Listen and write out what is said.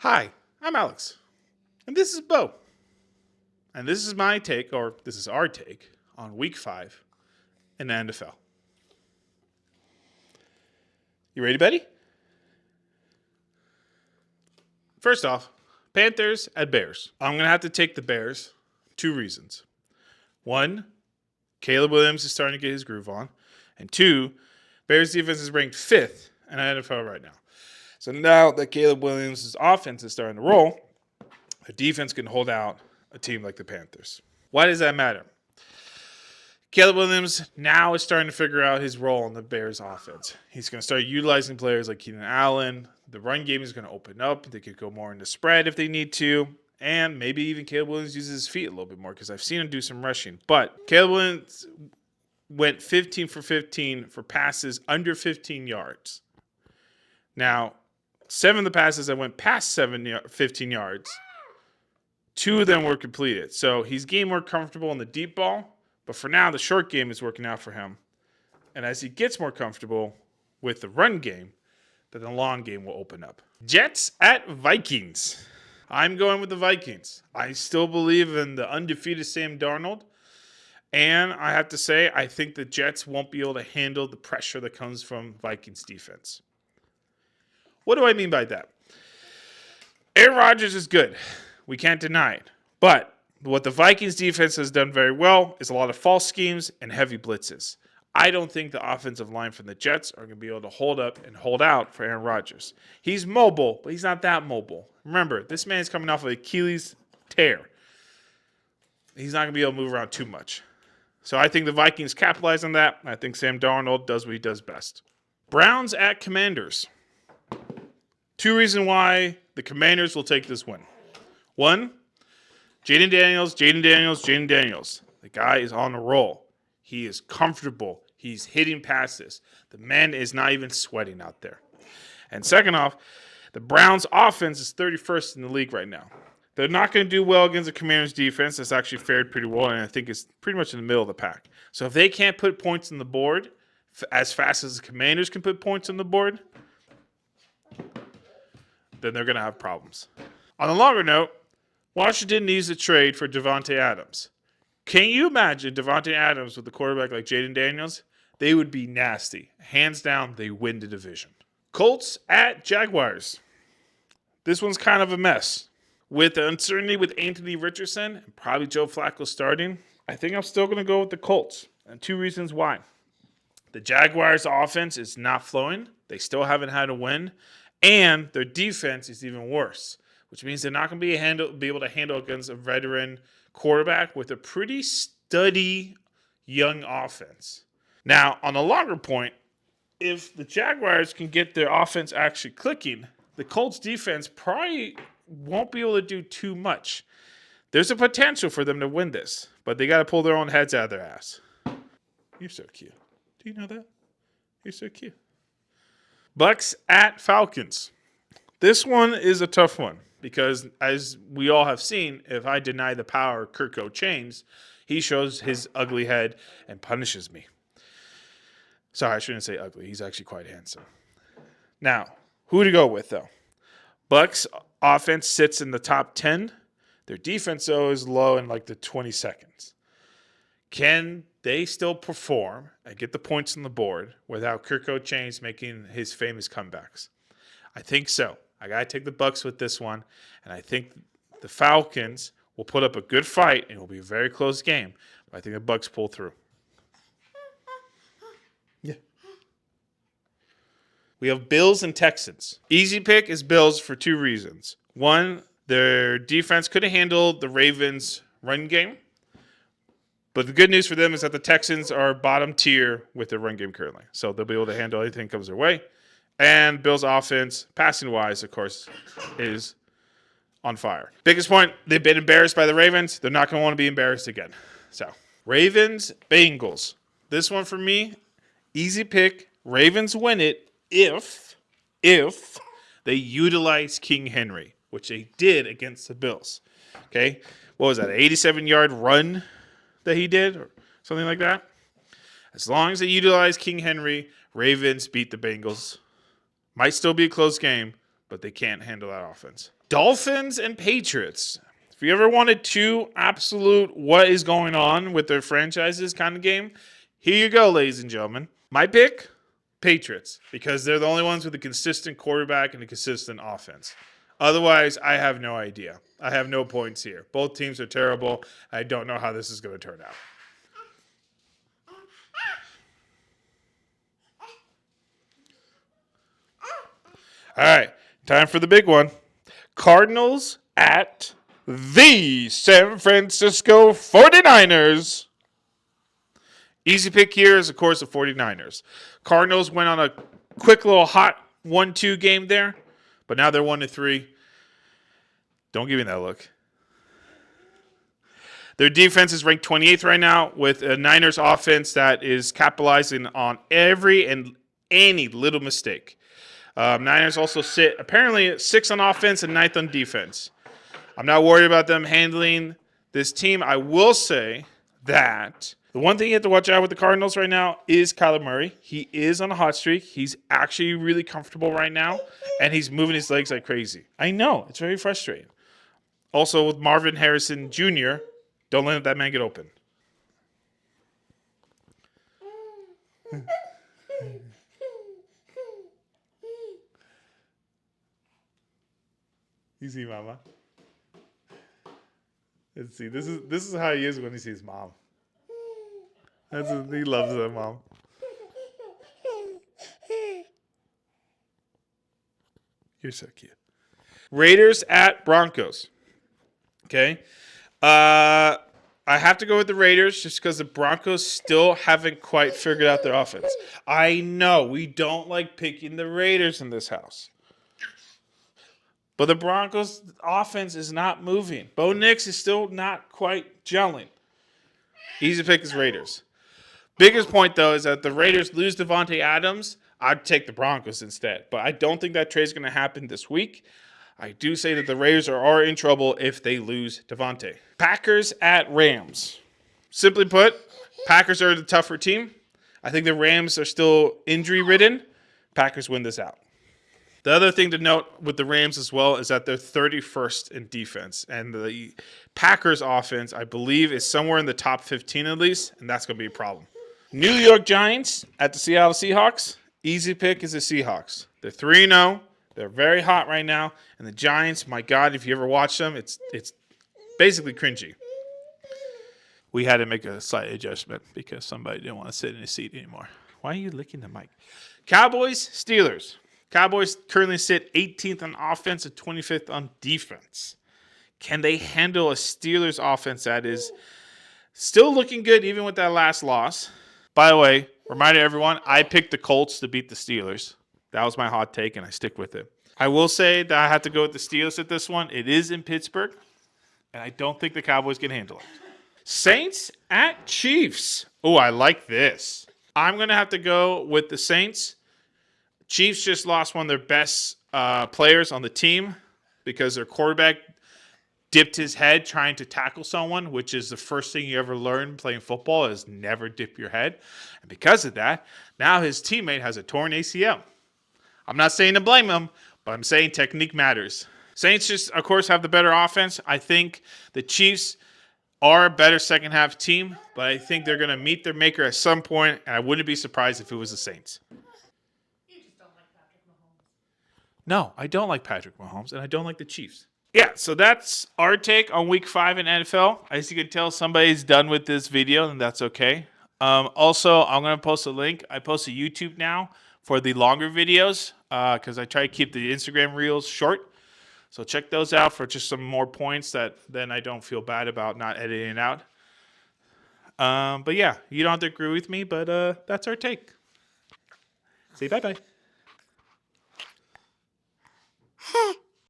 Hi, I'm Alex, and this is Bo. And this is my take, or this is our take, on Week 5 in the NFL. You ready, buddy? First off, Panthers at Bears. I'm going to have to take the Bears. 2 reasons. 1, Caleb Williams is starting to get his groove on. And 2, Bears defense is ranked 5th in the NFL right now. So now that Caleb Williams' offense is starting to roll, the defense can hold out a team like the Panthers. Why does that matter? Caleb Williams now is starting to figure out his role in the Bears offense. He's going to start utilizing players like Keenan Allen. The run game is going to open up. They could go more into spread if they need to. And maybe even Caleb Williams uses his feet a little bit more because I've seen him do some rushing. But Caleb Williams went 15 for 15 for passes under 15 yards. Now, 7 of the passes that went past 15 yards, 2 of them were completed. So he's getting more comfortable in the deep ball. But for now, the short game is working out for him. And as he gets more comfortable with the run game, then the long game will open up. Jets at Vikings. I'm going with the Vikings. I still believe in the undefeated Sam Darnold. And I have to say, I think the Jets won't be able to handle the pressure that comes from Vikings defense. What do I mean by that? Aaron Rodgers is good. We can't deny it. But what the Vikings defense has done very well is a lot of false schemes and heavy blitzes. I don't think the offensive line from the Jets are going to be able to hold up and hold out for Aaron Rodgers. He's mobile, but he's not that mobile. Remember, this man is coming off of Achilles tear. He's not going to be able to move around too much. So I think the Vikings capitalize on that. I think Sam Darnold does what he does best. Browns at Commanders. 2 reasons why the Commanders will take this win. 1, Jaden Daniels. The guy is on a roll. He is comfortable. He's hitting passes. The man is not even sweating out there. And second off, the Browns' offense is 31st in the league right now. They're not going to do well against the Commanders' defense. That's actually fared pretty well, and I think it's pretty much in the middle of the pack. So if they can't put points on the board as fast as the Commanders can put points on the board, then they're going to have problems. On a longer note, Washington needs a trade for Davante Adams. Can you imagine Davante Adams with a quarterback like Jaden Daniels? They would be nasty. Hands down, they win the division. Colts at Jaguars. This one's kind of a mess. With the uncertainty with Anthony Richardson and probably Joe Flacco starting, I think I'm still going to go with the Colts. And 2 reasons why. The Jaguars' offense is not flowing. They still haven't had a win. And their defense is even worse, which means they're not going to be able to handle against a veteran quarterback with a pretty steady young offense. Now, on a longer point, if the Jaguars can get their offense actually clicking, the Colts defense probably won't be able to do too much. There's a potential for them to win this, but they got to pull their own heads out of their ass. You're so cute. Do you know that? You're so cute. Bucks at Falcons. This one is a tough one because, as we all have seen, if I deny the power of Kirk Cousins, he shows his ugly head and punishes me. Sorry, I shouldn't say ugly. He's actually quite handsome. Now, who to go with, though? Bucks offense sits in the top 10. Their defense, though, is low in like the 22nd. Can they still perform and get the points on the board without Kirk Cousins making his famous comebacks? I think so. I got to take the Bucks with this one, and I think the Falcons will put up a good fight, and it will be a very close game. But I think the Bucks pull through. Yeah. We have Bills and Texans. Easy pick is Bills for 2 reasons. 1, their defense could have handled the Ravens' run game. But the good news for them is that the Texans are bottom tier with their run game currently. So they'll be able to handle anything that comes their way. And Bills' offense, passing-wise, of course, is on fire. Biggest point, they've been embarrassed by the Ravens. They're not going to want to be embarrassed again. So, Ravens, Bengals. This one for me, easy pick. Ravens win it if they utilize King Henry, which they did against the Bills. Okay? What was that, an 87-yard run that he did or something like that? As long as they utilize King Henry, Ravens beat the Bengals. Might still be a close game, but they can't handle that offense. Dolphins and Patriots. If you ever wanted two absolute what is going on with their franchises kind of game, here you go, ladies and gentlemen. My pick, Patriots, because they're the only ones with a consistent quarterback and a consistent offense. Otherwise, I have no idea. I have no points here. Both teams are terrible. I don't know how this is going to turn out. All right, time for the big one. Cardinals at the San Francisco 49ers. Easy pick here is, of course, the 49ers. Cardinals went on a quick little hot 1-2 game there, but now they're 1-3. Don't give me that look. Their defense is ranked 28th right now with a Niners offense that is capitalizing on every and any little mistake. Niners also sit apparently 6th on offense and 9th on defense. I'm not worried about them handling this team. I will say that the one thing you have to watch out with the Cardinals right now is Kyler Murray. He is on a hot streak. He's actually really comfortable right now, and he's moving his legs like crazy. I know. It's very frustrating. Also, with Marvin Harrison Jr., don't let that man get open. You see, Mama? Let's see. This is how he is when he sees Mom. He loves that Mom. You're so cute. Raiders at Broncos. Okay. I have to go with the Raiders just because the Broncos still haven't quite figured out their offense. I know we don't like picking the Raiders in this house. But the Broncos' offense is not moving. Bo Nix is still not quite gelling. Easy pick is Raiders. Biggest point, though, is that the Raiders lose Davante Adams. I'd take the Broncos instead. But I don't think that trade is going to happen this week. I do say that the Raiders are in trouble if they lose Davante. Packers at Rams. Simply put, Packers are the tougher team. I think the Rams are still injury-ridden. Packers win this out. The other thing to note with the Rams as well is that they're 31st in defense. And the Packers offense, I believe, is somewhere in the top 15 at least, and that's going to be a problem. New York Giants at the Seattle Seahawks. Easy pick is the Seahawks. They're 3-0. They're very hot right now. And the Giants, my God, if you ever watch them, it's basically cringy. We had to make a slight adjustment because somebody didn't want to sit in his seat anymore. Why are you licking the mic? Cowboys, Steelers. Cowboys currently sit 18th on offense and 25th on defense. Can they handle a Steelers offense that is still looking good even with that last loss? By the way, reminder everyone, I picked the Colts to beat the Steelers. That was my hot take, and I stick with it. I will say that I have to go with the Steelers at this one. It is in Pittsburgh, and I don't think the Cowboys can handle it. Saints at Chiefs. Oh, I like this. I'm going to have to go with the Saints. Chiefs just lost one of their best players on the team because their quarterback dipped his head trying to tackle someone, which is the first thing you ever learn playing football is never dip your head. And because of that, now his teammate has a torn ACL. I'm not saying to blame him, but I'm saying technique matters. Saints just, of course, have the better offense. I think the Chiefs are a better second half team, but I think they're going to meet their maker at some point, and I wouldn't be surprised if it was the Saints. No, I don't like Patrick Mahomes, and I don't like the Chiefs. Yeah, so that's our take on Week 5 in NFL. As you can tell, somebody's done with this video, and that's okay. Also, I'm going to post a link. I post a YouTube now for the longer videos because I try to keep the Instagram reels short. So check those out for just some more points that then I don't feel bad about not editing out. But yeah, you don't have to agree with me, but that's our take. Say bye-bye.